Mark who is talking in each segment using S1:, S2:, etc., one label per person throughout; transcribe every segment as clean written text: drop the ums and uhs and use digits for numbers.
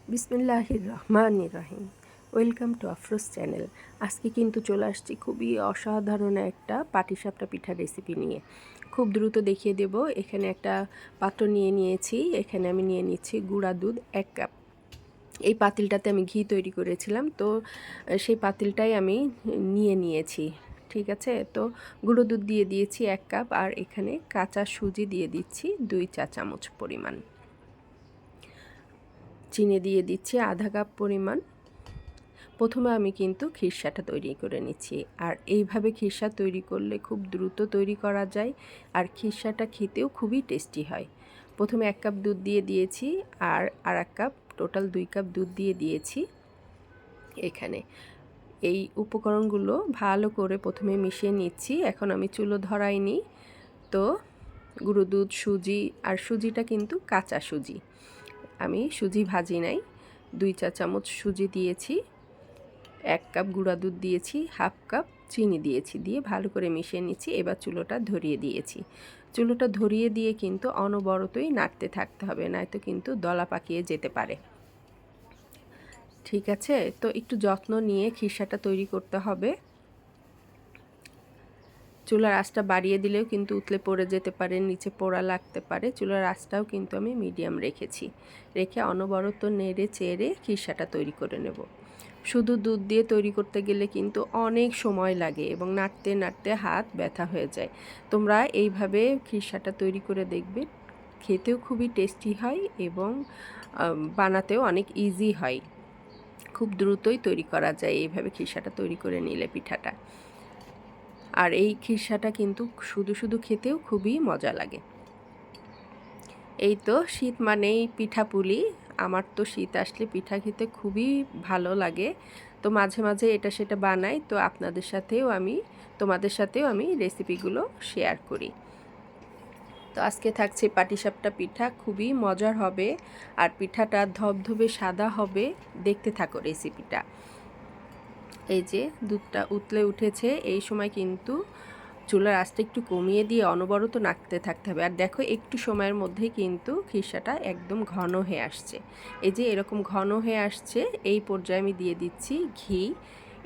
S1: বিসমিল্লাহির রহমানির রহিম। Welcome to Afroz channel. আজকে কিন্তু চলে আসছি খুবই অসাধারণ একটা পাটিসাপটা পিঠার রেসিপি নিয়ে। খুব দ্রুত দেখিয়ে দেব। এখানে একটা পাত্র নিয়ে নিয়েছি। এখানে আমি নিয়ে নিচ্ছি গুঁড়া দুধ 1 কাপ। এই পাতিলটাতে আমি ঘি তৈরি করেছিলাম, তো সেই পাতিলটাই আমি নিয়ে নিয়েছি। ঠিক আছে, তো গুঁড়ো দুধ দিয়ে দিয়েছি 1 কাপ, আর এখানে কাঁচা সুজি দিয়ে দিচ্ছি 2 চা চামচ পরিমাণ। চিনি দিয়ে দিচ্ছি আধা কাপ পরিমাণ। প্রথমে আমি কিন্তু খিরসাটা তৈরি করে নিচ্ছি, আর এইভাবে খিরসা তৈরি করলে খুব দ্রুত তৈরি করা যায়, আর খিরসাটা খেতেও খুবই টেস্টি হয়। প্রথমে 1 কাপ দুধ দিয়ে দিয়েছি, আর 1 কাপ, টোটাল 2 কাপ দুধ দিয়ে দিয়েছি। এখানে এই উপকরণগুলো ভালো করে প্রথমে মিশিয়ে নিচ্ছি। এখন আমি চুলো ধরাইনি, তো গুঁড়ো দুধ, সুজি, আর সুজিটা কিন্তু কাঁচা সুজি, আমি সুজি ভাজি নাই। 2 চা চামচ সুজি দিয়েছি, 1 কাপ গুঁড়া দুধ দিয়েছি, হাফ কাপ চিনি দিয়েছি, দিয়ে ভালো করে মিশিয়ে নিচ্ছি। এবার চুলোটা ধরিয়ে দিয়েছি। চুলোটা ধরিয়ে দিয়ে কিন্তু অনবরতই নাড়তে থাকতে হবে, নয়তো কিন্তু দলা পাকিয়ে যেতে পারে। ঠিক আছে, তো একটু যত্ন নিয়ে খিরসাটা তৈরি করতে হবে। চুলার আঁচটা বাড়িয়ে দিলেও কিন্তু উতলে পড়ে যেতে পারে, নিচে পোড়া লাগতে পারে। চুলার আঁচটাও কিন্তু আমি মিডিয়াম রেখে অনবরত নেড়ে চেড়ে খিরসাটা তৈরি করে নেব। শুধু দুধ দিয়ে তৈরি করতে গেলে কিন্তু অনেক সময় লাগে এবং নাড়তে নাড়তে হাত ব্যথা হয়ে যায়। তোমরা এইভাবে খিরসাটা তৈরি করে দেখবে, খেতেও খুবই টেস্টি হয় এবং বানাতেও অনেক ইজি হয়। খুব দ্রুতই তৈরি করা যায় এইভাবে খিরসাটা তৈরি করে নিলে পিঠাটা। আর এই খিরসাটা কিন্তু শুধু শুধু খেতেও খুবই মজা লাগে। এই তো শীত মানেই পিঠাপুলি। আমার তো শীত আসলে পিঠা খেতে খুবই ভালো লাগে, তো মাঝে মাঝে এটা সেটা বানাই। তো তোমাদের সাথেও আমি রেসিপিগুলো শেয়ার করি। তো আজকে থাকছে পাটিসাপটা পিঠা, খুবই মজার হবে, আর পিঠাটা ধবধবে সাদা হবে। দেখতে থাকো রেসিপিটা। এই যে দুধটা উতলে উঠেছে, এই সময় কিন্তু চুলার আঁচটা একটু কমিয়ে দিয়ে অনবরত নাড়তে থাকতে হবে। আর দেখো, একটু সময়ের মধ্যেই কিন্তু খিরসাটা একদম ঘন হয়ে আসছে। এই যে এরকম ঘন হয়ে আসছে, এই পর্যায়ে আমি দিয়ে দিচ্ছি ঘি।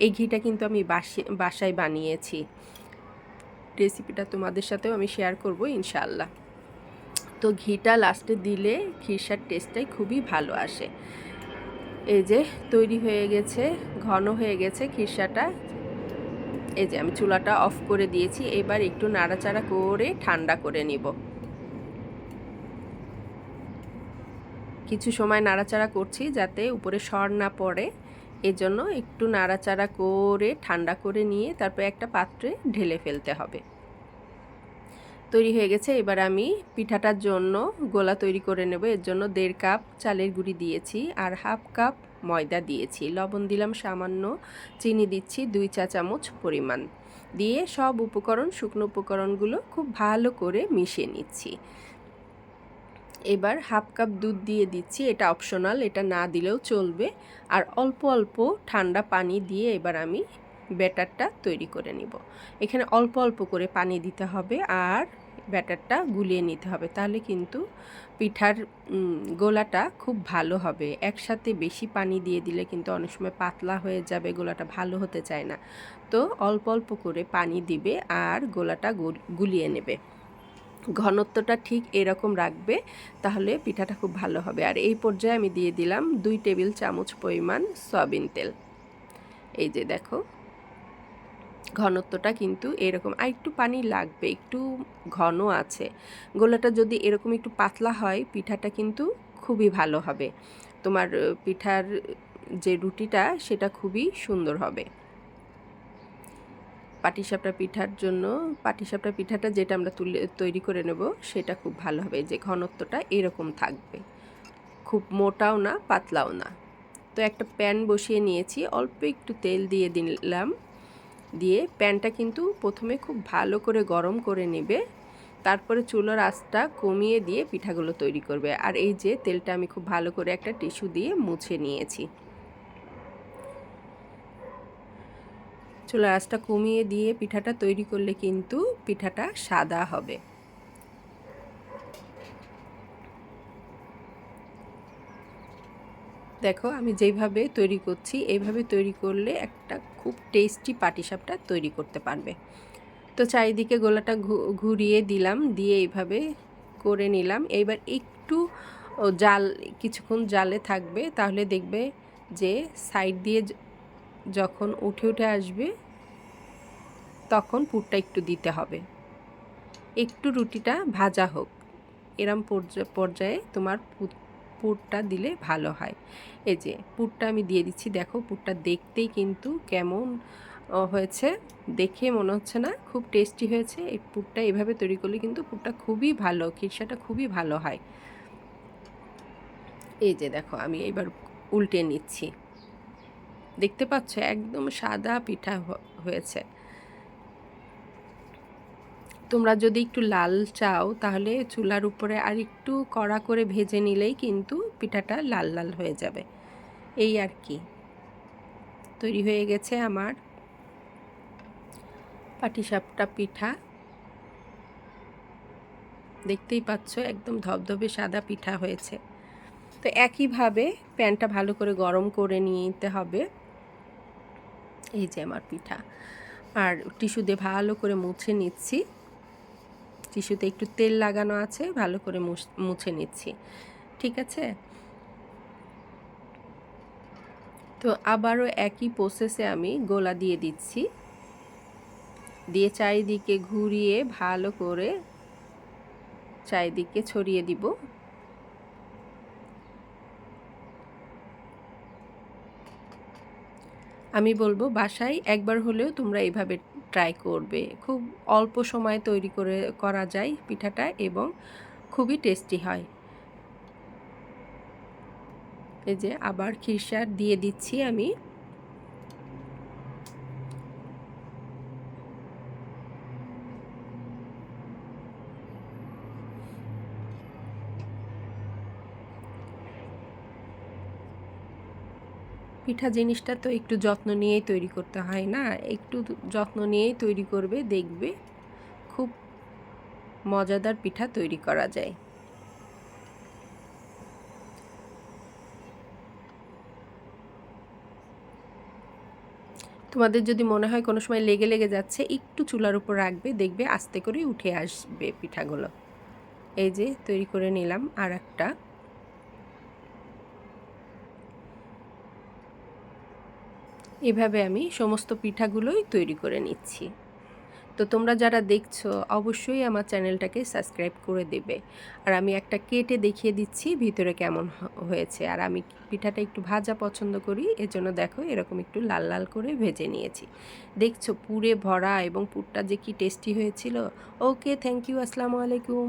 S1: এই ঘিটা কিন্তু আমি বাসায় বানিয়েছি। রেসিপিটা তোমাদের সাথেও আমি শেয়ার করব ইনশাআল্লাহ। তো ঘিটা লাস্টে দিলে খিরসার টেস্টটাই খুবই ভালো আসে। এই যে তৈরি হয়ে গেছে, ঘন হয়ে গেছে খিরসাটা। এই যে আমি চুলাটা অফ করে দিয়েছি। এবার একটু নাড়াচাড়া করে ঠান্ডা করে নিব। কিছু সময় নাড়াচাড়া করছি যাতে উপরে সর না পড়ে, এজন্য একটু নাড়াচাড়া করে ঠান্ডা করে নিয়ে তারপর একটা পাত্রে ঢেলে ফেলতে হবে। তৈরি হয়ে গেছে। এবার আমি পিঠাটার জন্য গোলা তৈরি করে নেব। এর জন্য 1.5 কাপ চালের গুঁড়ি দিয়েছি, আর হাফ কাপ ময়দা দিয়েছি, লবণ দিলাম সামান্য, চিনি দিচ্ছি 2 চা চামচ পরিমাণ, দিয়ে সব শুকনো উপকরণগুলো খুব ভালো করে মিশিয়ে নিচ্ছি। এবার হাফ কাপ দুধ দিয়ে দিচ্ছি, এটা অপশনাল, এটা না দিলেও চলবে। আর অল্প অল্প ঠান্ডা পানি দিয়ে এবার আমি ব্যাটারটা তৈরি করে নিব। এখানে অল্প অল্প করে পানি দিতে হবে, আর ব্যাটারটা গুলিয়ে নিতে হবে, তাহলে কিন্তু পিঠার গোলাটা খুব ভালো হবে। একসাথে বেশি পানি দিয়ে দিলে কিন্তু অনেক সময় পাতলা হয়ে যাবে, গোলাটা ভালো হতে চায় না। তো অল্প অল্প করে পানি দিবে আর গোলাটা গুলিয়ে নেবে। ঘনত্বটা ঠিক এরকম রাখবে, তাহলে পিঠাটা খুব ভালো হবে। আর এই পর্যায়ে আমি দিয়ে দিলাম 2 টেবিল চামচ পরিমাণ সয়াবিন তেল। এই যে দেখো, ঘনত্বটা কিন্তু এরকম, আর একটু পানি লাগবে, একটু ঘন আছে। গোলাটা যদি এরকম একটু পাতলা হয়, পিঠাটা কিন্তু খুবই ভালো হবে। তোমার পিঠার যে রুটিটা সেটা খুবই সুন্দর হবে। পাটিসাপটা পিঠাটা যেটা আমরা তৈরি করে নেব সেটা খুব ভালো হবে। যে ঘনত্বটা এরকম থাকবে, খুব মোটাও না পাতলাও না। তো একটা প্যান বসিয়ে নিয়েছি, অল্প একটু তেল দিয়ে দিলাম। দিয়ে প্যানটা কিন্তু প্রথমে খুব ভালো করে গরম করে নেবে, তারপরে চুলার আঁচটা কমিয়ে দিয়ে পিঠাগুলো তৈরি করবে। আর এই যে তেলটা আমি খুব ভালো করে একটা টিস্যু দিয়ে মুছে নিয়েছি। চুলার আঁচটা কমিয়ে দিয়ে পিঠাটা তৈরি করলে কিন্তু পিঠাটা সাদা হবে। দেখো আমি যেইভাবে তৈরি করছি এইভাবে তৈরি করলে একটা খুব টেস্টি পাটিসাপটা তৈরি করতে পারবে। তো চারিদিকে গোলাটা ঘুরিয়ে দিলাম, দিয়ে এইভাবে করে নিলাম। এইবার একটু জাল কিছুক্ষণ জালে থাকবে, তাহলে দেখবে যে সাইড দিয়ে যখন উঠে উঠে আসবে তখন পুরটা একটু দিতে হবে, একটু রুটিটা ভাজা হোক, এরম পর্যায়ে তোমার পুরটা দিলে ভালো হয়। এই যে পুরটা আমি দিয়ে দিচ্ছি, দেখো পুরটা দেখতেই কিন্তু কেমন হয়েছে, দেখে মনে হচ্ছে না খুব টেস্টি হয়েছে। এই পুরটা এভাবে তৈরি করলে কিন্তু পুরটা খুবই ভালো, খিরসাটা খুবই ভালো হয়। এই যে দেখো আমি এবার উল্টে নিচ্ছি, দেখতে পাচ্ছ একদম সাদা পিঠা হয়েছে। তোমরা যদি একটু লাল চাও তাহলে চুলার উপরে আর একটু কড়া করে ভেজে নিলেই কিন্তু পিঠাটা লাল লাল হয়ে যাবে। এই আর কি, তৈরি হয়ে গেছে আমার পাটিসাপটা পিঠা। দেখতেই পাচ্ছ একদম ধবধবে সাদা পিঠা হয়েছে। তো একইভাবে প্যানটা ভালো করে গরম করে নিতে হবে। এই যে আমার পিঠা, আর টিস্যু দিয়ে ভালো করে মুছে নিচ্ছি, টিস্যুতে একটু তেল লাগানো আছে, ভালো করে মুছে নিচ্ছি। ঠিক আছে, তো আবারও একই প্রসেসে আমি গোলা দিয়ে দিচ্ছি, দিয়ে চারিদিকে ঘুরিয়ে ভালো করে চারিদিকে ছড়িয়ে দিব। আমি বলবো বাসায় একবার হলেও তোমরা এইভাবে ট্রাই করবে, খুব অল্প সময়ে তৈরি করা যায় পিঠাটা এবং খুবই টেস্টি হয়। এই যে আবার খিরসার দিয়ে দিচ্ছি আমি। পিঠা জিনিসটা তো একটু যত্ন নিয়েই তৈরি করতে হয় না, একটু যত্ন নিয়েই তৈরি করবে, দেখবে খুব মজাদার পিঠা তৈরি করা যায়। তোমাদের যদি মনে হয় কোনো সময় লেগে লেগে যাচ্ছে, একটু চুলার উপর রাখবে, দেখবে আস্তে করে উঠে আসবে পিঠাগুলো। এই যে তৈরি করে নিলাম আর একটা। এভাবে আমি সমস্ত পিঠাগুলোই তৈরি করে নিচ্ছি। তো তোমরা যারা দেখছো অবশ্যই আমার চ্যানেলটাকে সাবস্ক্রাইব করে দেবে। আর আমি একটা কেটে দেখিয়ে দিচ্ছি ভিতরে কেমন হয়েছে। আর আমি পিঠাটা একটু ভাজা পছন্দ করি, এজন্য দেখো এরকম একটু লাল লাল করে ভেজে নিয়েছি। দেখছো পুরে ভরা এবং পুরটা যে কি টেস্টি হয়েছিল। ওকে, থ্যাংক ইউ, আসসালামু আলাইকুম।